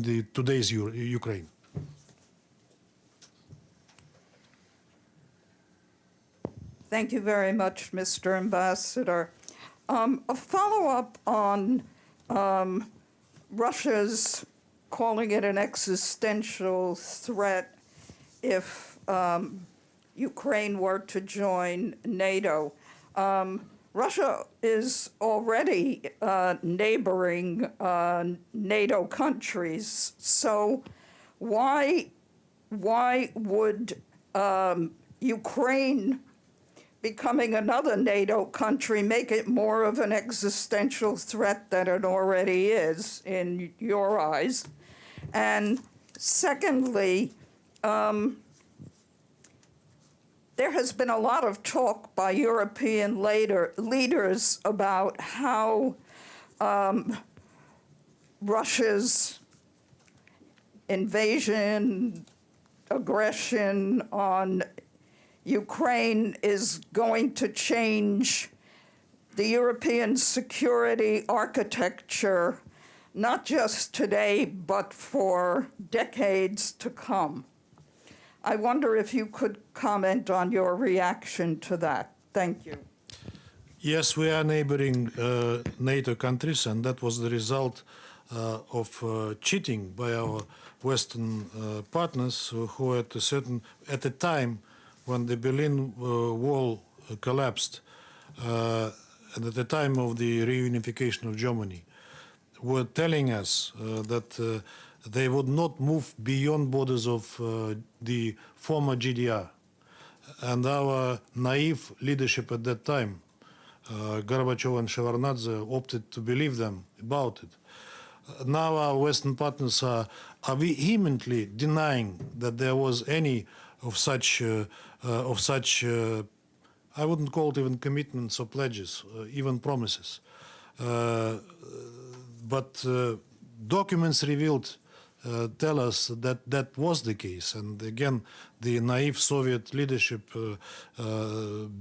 today's Ukraine. Thank you very much, Mr. Ambassador. A follow-up on Russia's calling it an existential threat if Ukraine were to join NATO. Russia is already neighboring NATO countries, so why would Ukraine becoming another NATO country make it more of an existential threat than it already is in your eyes? And secondly, there has been a lot of talk by European leaders about how Russia's invasion, aggression on Ukraine is going to change the European security architecture, not just today, but for decades to come. I wonder if you could comment on your reaction to that. Thank you. Yes, we are neighboring NATO countries, and that was the result of cheating by our Western partners who at a time when the Berlin Wall collapsed, and at the time of the reunification of Germany, were telling us that they would not move beyond borders of the former GDR. And our naive leadership at that time, Gorbachev and Shevardnadze, opted to believe them about it. Now our Western partners are vehemently denying that there was any of such, I wouldn't call it even commitments or pledges, even promises. But documents revealed tell us that that was the case. And again, the naive Soviet leadership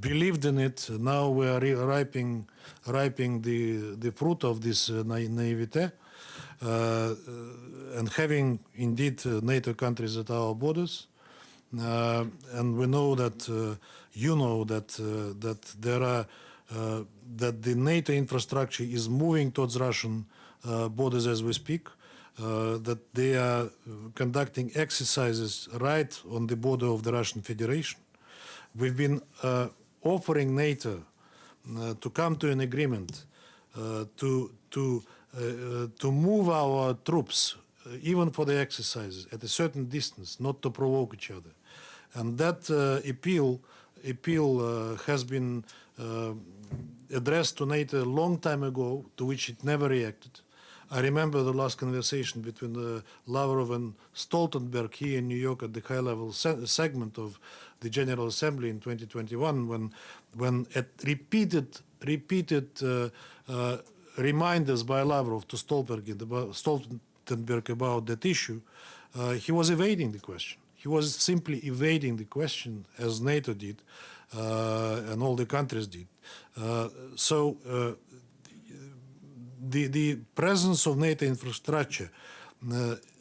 believed in it. Now we are ripening the fruit of this naivete. And having indeed NATO countries at our borders. And we know that, you know that, that the NATO infrastructure is moving towards Russian borders as we speak. That they are conducting exercises right on the border of the Russian Federation. We've been offering NATO to come to an agreement to move our troops, even for the exercises, at a certain distance, not to provoke each other. And that appeal has been addressed to NATO a long time ago, to which it never reacted. I remember the last conversation between Lavrov and Stoltenberg here in New York at the high-level segment of the General Assembly in 2021, when at repeated reminders by Lavrov to Stoltenberg about that issue, he was evading the question. He was simply evading the question, as NATO did, and all the countries did. The presence of NATO infrastructure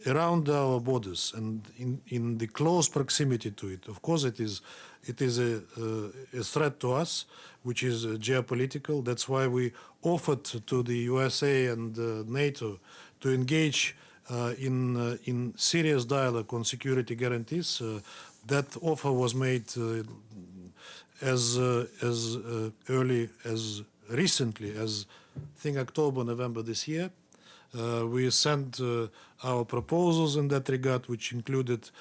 around our borders and in the close proximity to it, of course, it is a threat to us, which is geopolitical. That's why we offered to the USA and NATO to engage in serious dialogue on security guarantees. That offer was made as early as recently as I think October, November this year. We sent our proposals in that regard, which included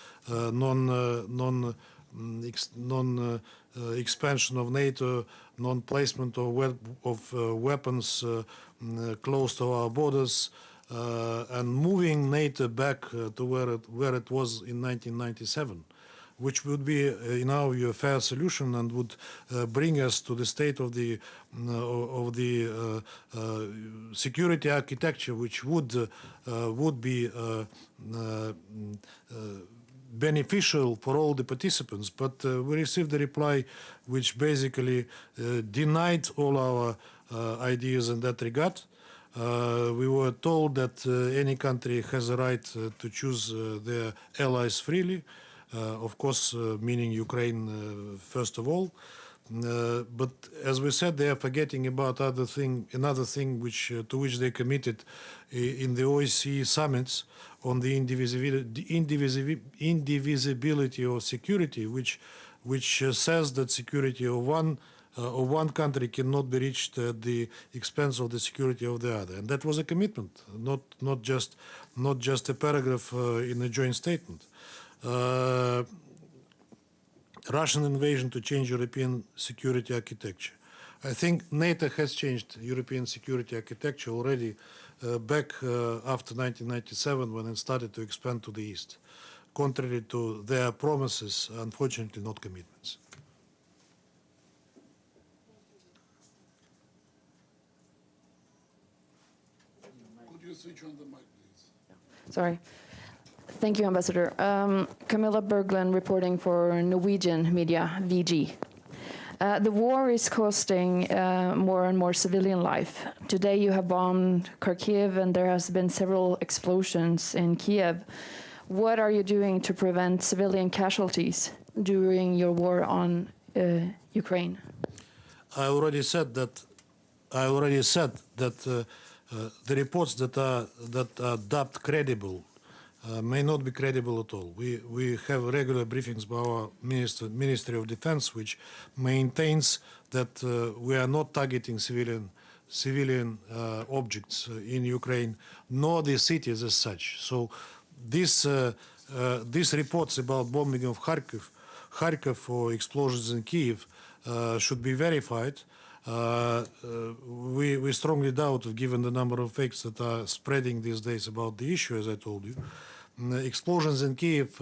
expansion of NATO, non-placement of weapons close to our borders, and moving NATO back to where it was in 1997. Which would be, in our view, a fair solution and would bring us to the state of the security architecture, which would be beneficial for all the participants. But we received a reply which basically denied all our ideas in that regard. We were told that any country has a right to choose their allies freely, of course, meaning Ukraine first of all. But as we said, they are forgetting about another thing which to which they committed in the OSCE summits on the indivisibility of security, which says that security of one country cannot be reached at the expense of the security of the other, and that was a commitment, not just a paragraph in a joint statement. Russian invasion to change European security architecture. I think NATO has changed European security architecture already back after 1997 when it started to expand to the east, contrary to their promises, unfortunately not commitments. Could you switch on the mic, please? Sorry. Thank you, Ambassador. Camilla Berglund reporting for Norwegian media, VG. The war is costing more and more civilian life. Today you have bombed Kharkiv and there has been several explosions in Kiev. What are you doing to prevent civilian casualties during your war on Ukraine? I already said that the reports that are dubbed credible may not be credible at all. We have regular briefings by our Ministry of Defense, which maintains that we are not targeting civilian objects in Ukraine, nor the cities as such. So these reports about bombing of Kharkiv or explosions in Kiev should be verified. We strongly doubt, given the number of fakes that are spreading these days about the issue, as I told you. Explosions in Kiev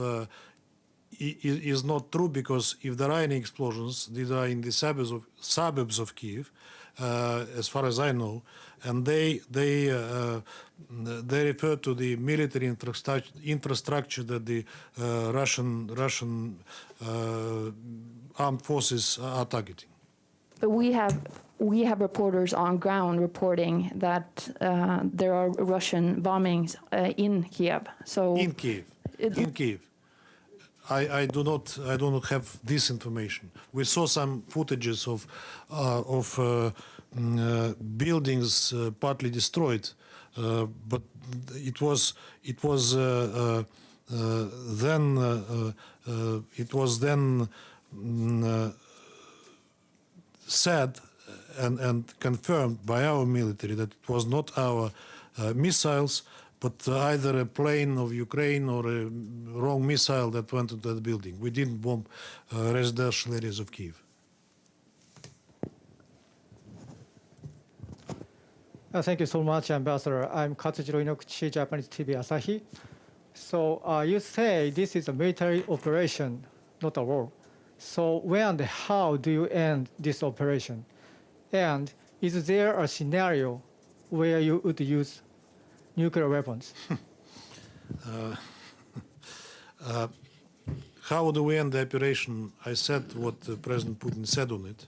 is not true, because if there are any explosions, these are in the suburbs of Kiev, as far as I know, and they refer to the military infrastructure that the Russian armed forces are targeting. But we have reporters on ground reporting that there are Russian bombings in Kiev. So in Kiev, I do not have this information. We saw some footages of buildings partly destroyed, but it was then said and confirmed by our military that it was not our missiles, but either a plane of Ukraine or a wrong missile that went into that building. We didn't bomb residential areas of Kiev. Thank you so much, Ambassador. I'm Katsujiro Inoguchi, Japanese TV Asahi. So you say this is a military operation, not a war. So when and how do you end this operation? And is there a scenario where you would use nuclear weapons? How do we end the operation? I said what President Putin said on it.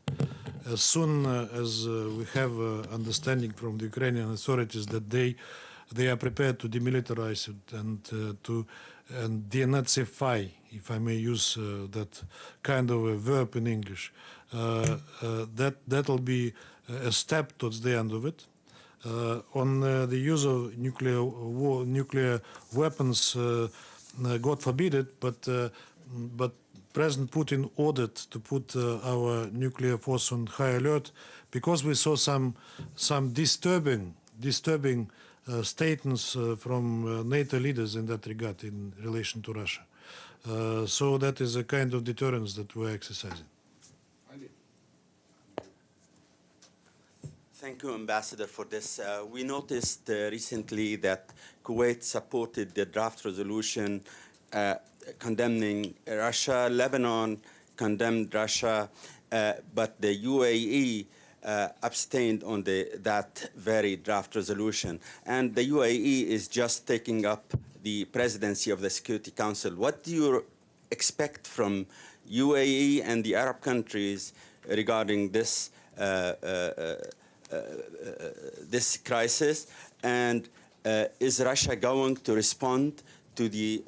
As soon as we have understanding from the Ukrainian authorities that they are prepared to demilitarize it and to denazify, if I may use that kind of a verb in English, that'll be a step towards the end of it. On the use of nuclear weapons, God forbid it, but President Putin ordered to put our nuclear force on high alert because we saw some disturbing statements from NATO leaders in that regard in relation to Russia. So that is a kind of deterrence that we're exercising. Thank you, Ambassador, for this. We noticed recently that Kuwait supported the draft resolution condemning Russia. Lebanon condemned Russia, but the UAE abstained on that very draft resolution. And the UAE is just taking up the presidency of the Security Council. What do you expect from UAE and the Arab countries regarding this this crisis, and is Russia going to respond to the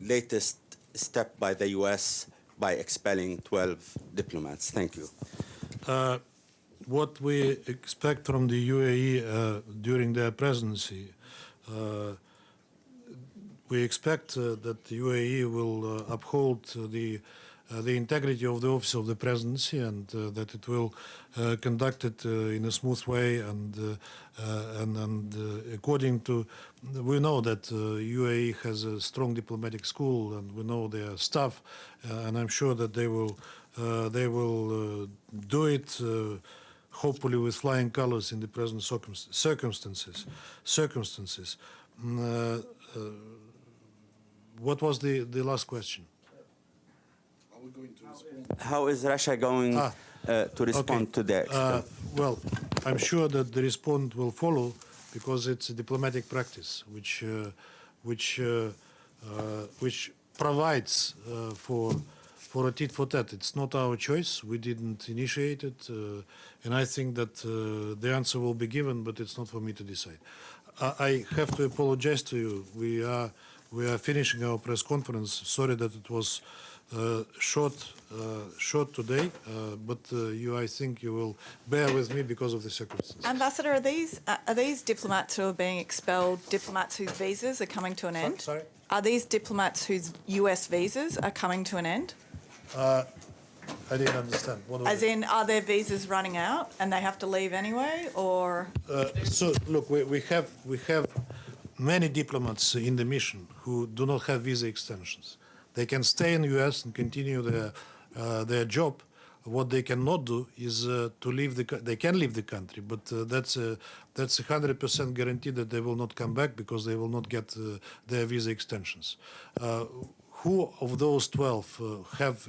latest step by the U.S. by expelling 12 diplomats? Thank you. What we expect from the UAE during their presidency, we expect that the UAE will uphold the integrity of the office of the presidency, and that it will conduct it in a smooth way and according to. We know that UAE has a strong diplomatic school, and we know their staff, and I'm sure that they will do it. Hopefully with flying colors in the present circumstances. What was the last question? Are we going to respond? How is Russia going to respond to the expel? Well, I'm sure that the response will follow, because it's a diplomatic practice which provides for a tit for tat. It's not our choice. We didn't initiate it, and I think that the answer will be given, but it's not for me to decide. I have to apologize to you. We are finishing our press conference. Sorry that it was short today, but I think you will bear with me because of the circumstances. Ambassador, are these diplomats who are being expelled diplomats whose visas are coming to an end? Sorry? Are these diplomats whose US visas are coming to an end? I didn't understand. As in, are their visas running out and they have to leave anyway, or? So look, we have many diplomats in the mission who do not have visa extensions. They can stay in the U.S. and continue their job. What they cannot do is to leave they can leave the country, but that's 100% guarantee that they will not come back, because they will not get their visa extensions. Who of those 12 have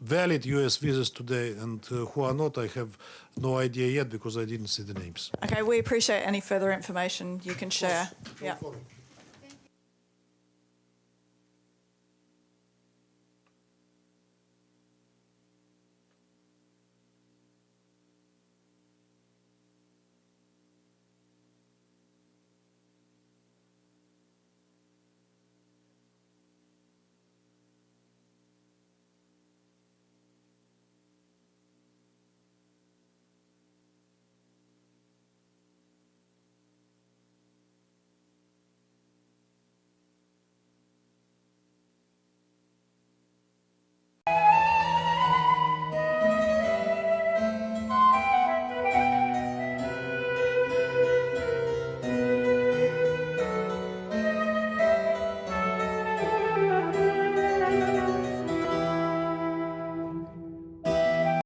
valid U.S. visas today, and who are not, I have no idea yet, because I didn't see the names. Okay, we appreciate any further information you can share. Yeah.